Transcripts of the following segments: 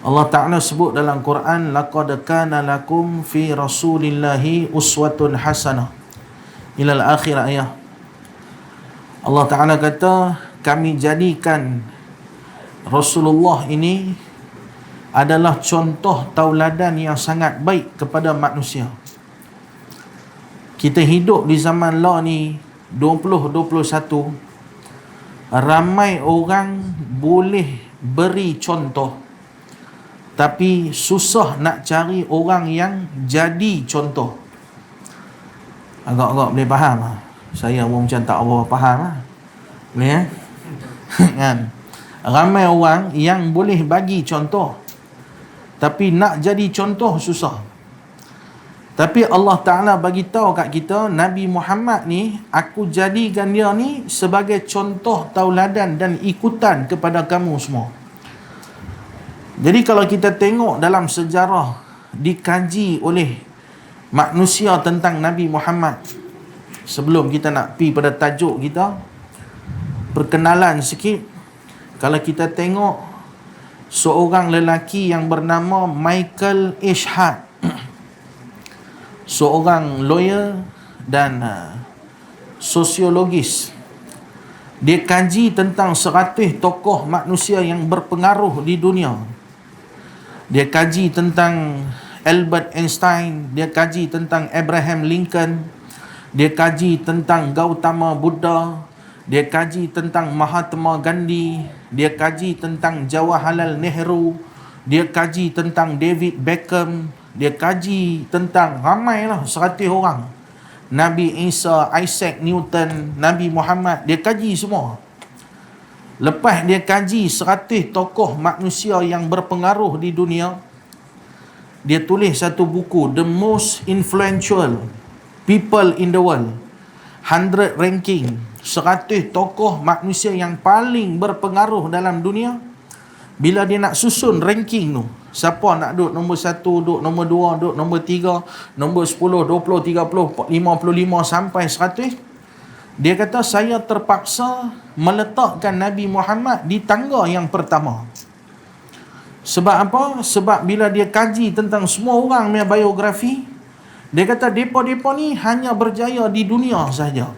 Allah Ta'ala sebut dalam Quran, laqad kana lakum fi rasulillahi uswatun hasanah, ilal akhir ayat. Allah Ta'ala kata, kami jadikan Rasulullah ini adalah contoh tauladan yang sangat baik kepada manusia. Kita hidup di zaman lah ni 2021, ramai orang boleh beri contoh, tapi susah nak cari orang yang jadi contoh. Agak-agak boleh faham lah. Saya pun macam tak apa faham lah. Boleh kan? Ramai orang yang boleh bagi contoh, tapi nak jadi contoh susah. Tapi Allah Ta'ala bagi tahu kat kita, Nabi Muhammad ni, aku jadikan dia ni sebagai contoh tauladan dan ikutan kepada kamu semua. Jadi kalau kita tengok dalam sejarah dikaji oleh manusia tentang Nabi Muhammad, sebelum kita nak pi pada tajuk kita, perkenalan sikit. Kalau kita tengok seorang lelaki yang bernama Michael Ishaq, seorang lawyer dan sosiologis. Dia kaji tentang 100 tokoh manusia yang berpengaruh di dunia. Dia kaji tentang Albert Einstein, dia kaji tentang Abraham Lincoln, dia kaji tentang Gautama Buddha, dia kaji tentang Mahatma Gandhi, dia kaji tentang Jawaharlal Nehru, dia kaji tentang David Beckham, dia kaji tentang ramai lah, 100 orang. Nabi Isa, Isaac Newton, Nabi Muhammad, dia kaji semua. Lepas dia kaji 100 tokoh manusia yang berpengaruh di dunia, dia tulis satu buku, The Most Influential People in the World, 100 ranking, 100 tokoh manusia yang paling berpengaruh dalam dunia. Bila dia nak susun ranking tu, siapa nak duduk nombor 1, duduk nombor 2, duduk nombor 3, nombor 10, 20, 30, 55 sampai 100, dia kata saya terpaksa meletakkan Nabi Muhammad di tangga yang pertama. Sebab apa? Sebab bila dia kaji tentang semua orang punya biografi, dia kata depa-depa ni hanya berjaya di dunia saja.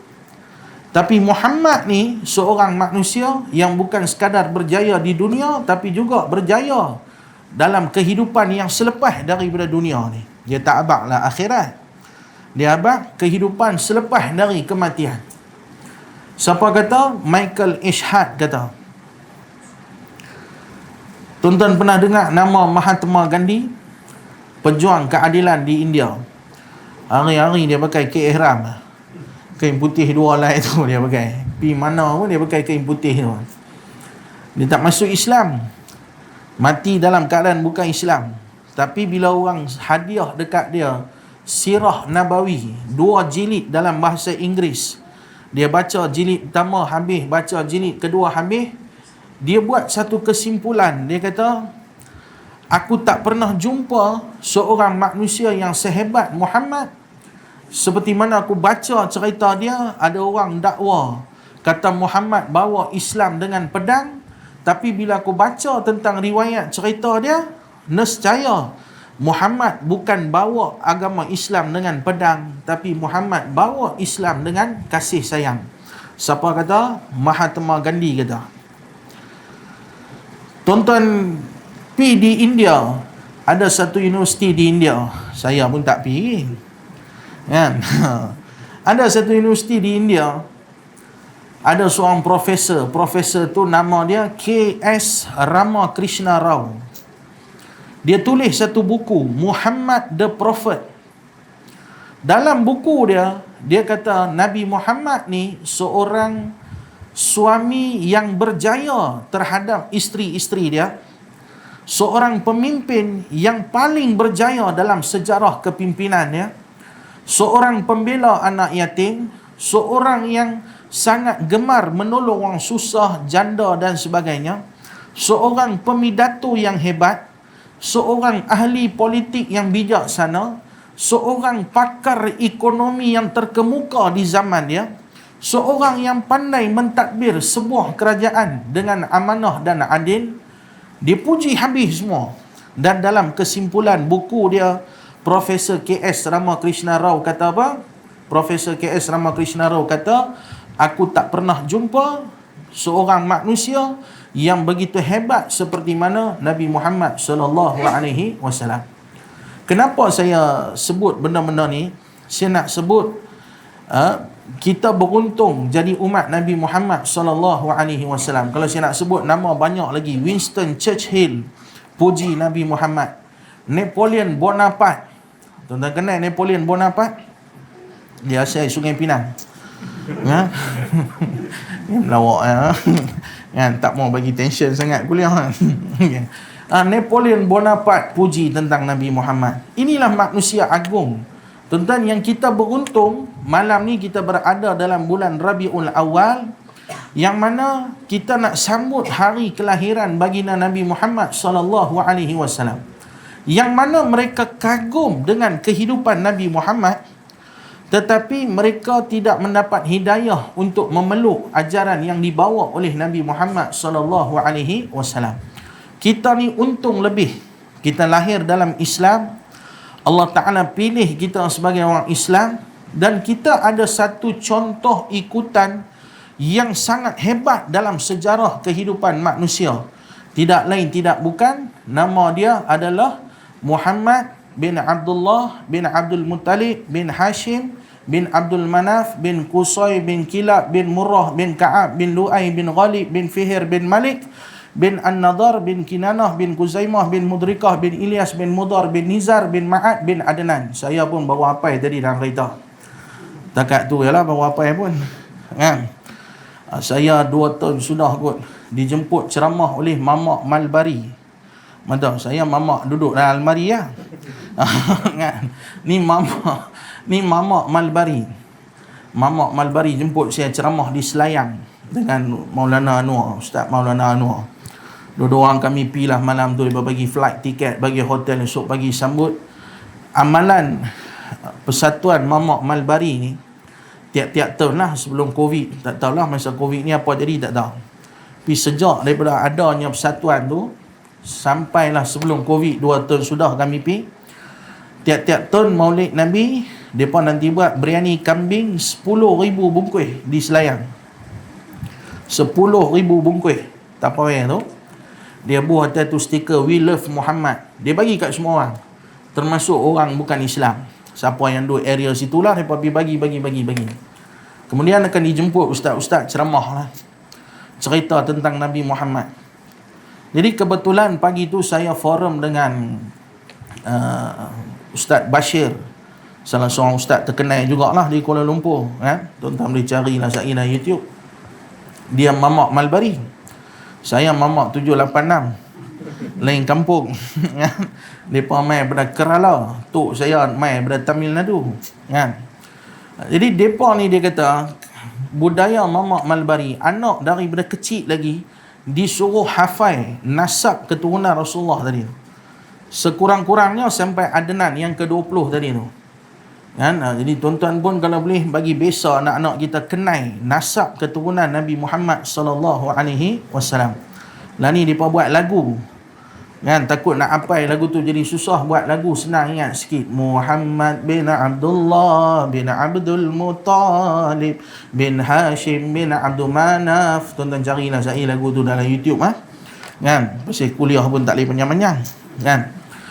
Tapi Muhammad ni seorang manusia yang bukan sekadar berjaya di dunia, tapi juga berjaya dalam kehidupan yang selepas daripada dunia ni. Dia tak abaklah akhirat, dia abak kehidupan selepas dari kematian. Siapa kata? Michael Ishaq kata. Tuan-tuan pernah dengar nama Mahatma Gandhi? Pejuang keadilan di India. Hari-hari dia pakai kain ihram, kain putih dua lai tu dia pakai. Pergi mana pun dia pakai kain putih tu. Dia tak masuk Islam, mati dalam keadaan bukan Islam. Tapi bila orang hadiah dekat dia Sirah Nabawi 2 jilid dalam bahasa Inggeris, dia baca jilid pertama habis, baca jilid kedua habis, dia buat satu kesimpulan. Dia kata, aku tak pernah jumpa seorang manusia yang sehebat Muhammad. Seperti mana aku baca cerita dia, ada orang dakwa kata Muhammad bawa Islam dengan pedang, tapi bila aku baca tentang riwayat cerita dia, nescaya Muhammad bukan bawa agama Islam dengan pedang, tapi Muhammad bawa Islam dengan kasih sayang. Siapa kata? Mahatma Gandhi kata. Tuan-tuan pergi di India, ada satu universiti di India, saya pun tak pergi kan. Ada satu universiti di India, ada seorang profesor tu nama dia K.S. Ramakrishna Rao. Dia tulis satu buku, Muhammad the Prophet. Dalam buku dia, dia kata Nabi Muhammad ni seorang suami yang berjaya terhadap isteri-isteri dia, seorang pemimpin yang paling berjaya dalam sejarah kepimpinannya, seorang pembela anak yatim, seorang yang sangat gemar menolong orang susah, janda dan sebagainya, seorang pemidato yang hebat, seorang ahli politik yang bijaksana, seorang pakar ekonomi yang terkemuka di zaman dia, seorang yang pandai mentadbir sebuah kerajaan dengan amanah dan adil. Dipuji habis semua. Dan dalam kesimpulan buku dia, Profesor K.S. Ramakrishna Rao kata apa? Profesor K.S. Ramakrishna Rao kata, aku tak pernah jumpa seorang manusia yang begitu hebat seperti mana Nabi Muhammad sallallahu alaihi wasallam. Kenapa saya sebut benda-benda ni? Saya nak sebut kita beruntung jadi umat Nabi Muhammad sallallahu alaihi wasallam. Kalau saya nak sebut nama banyak lagi, Winston Churchill puji Nabi Muhammad. Napoleon Bonaparte, tuan-tuan kenal Napoleon Bonaparte? Dia asal Sungai Pinang. Ya. Melawak ya. Kan tak mau bagi tension sangat kuliah kan. Napoleon Bonaparte puji tentang Nabi Muhammad. Inilah manusia agung. Tuan-tuan, yang kita beruntung malam ni kita berada dalam bulan Rabiul Awal, yang mana kita nak sambut hari kelahiran baginda Nabi Muhammad sallallahu alaihi wasallam. Yang mana mereka kagum dengan kehidupan Nabi Muhammad, tetapi mereka tidak mendapat hidayah untuk memeluk ajaran yang dibawa oleh Nabi Muhammad sallallahu alaihi wasallam. Kita ni untung lebih. Kita lahir dalam Islam. Allah Ta'ala pilih kita sebagai orang Islam, dan kita ada satu contoh ikutan yang sangat hebat dalam sejarah kehidupan manusia. Tidak lain tidak bukan, nama dia adalah Muhammad bin Abdullah bin Abdul Muttalib bin Hashim bin Abdul Manaf bin Qusay bin Kilab bin Murrah bin Ka'ab bin Lu'ay bin Ghalib bin Fihir bin Malik bin An-Nadar bin Kinanah bin Kuzaimah bin Mudrikah bin Ilyas bin Mudar bin Nizar bin Ma'ad bin Adnan. Saya pun baru hafal tadi dalam kereta. Takat tu ialah baru hafal pun. Kan? Saya 2 tahun sudah kot dijemput ceramah oleh Mamak Malbari. Mantap, saya mamak duduk dalam almari ya. Kan? Ni Mamak Malbari. Mamak Malbari jemput saya ceramah di Selayang dengan Maulana Anwar, Ustaz Maulana Anwar. Dua orang kami pilah malam tu, dia bagi flight tiket, bagi hotel, esok pagi sambut. Amalan Persatuan Mamak Malbari ni tiap-tiap tahun lah sebelum Covid. Tak tahulah masa Covid ni apa jadi, tak tahu. Tapi sejak daripada adanya persatuan tu, sampailah sebelum Covid 2 tahun sudah kami pergi. Tiap-tiap tahun Maulid Nabi, mereka nanti buat biryani kambing 10,000 bungkus di Selayang. 10,000 bungkus. Tak apa yang tu. Dia buat atas tu stiker We Love Muhammad. Dia bagi kat semua orang, termasuk orang bukan Islam. Siapa yang duduk area situlah, mereka pergi bagi. Kemudian akan dijemput ustaz-ustaz ceramah lah, cerita tentang Nabi Muhammad. Jadi kebetulan pagi tu saya forum dengan Ustaz Bashir, salah seorang ustaz terkenal jugalah di Kuala Lumpur. Tuan-tuan boleh carilah saya dalam YouTube. Dia Mamak Malbari, saya Mamak 786, lain kampung. Mereka main daripada Kerala, tok saya main daripada Tamil Nadu. Jadi mereka ni, dia kata budaya Mamak Malbari, anak daripada kecil lagi disuruh hafal nasab keturunan Rasulullah tadi tu, sekurang-kurangnya sampai Adnan yang ke-20 tadi tu. Jadi tuan-tuan pun kalau boleh bagi biasa anak-anak kita kenal nasab keturunan Nabi Muhammad sallallahu alaihi wasallam. Lah ni depa buat lagu. Takut nak hafal lagu tu jadi susah, buat lagu senang ingat sikit. Muhammad bin Abdullah bin Abdul Muttalib bin Hashim bin Abdul Manaf. Tuan-tuan carilah saya lagu tu dalam YouTube. Pasal kuliah pun tak boleh panjang-panjang.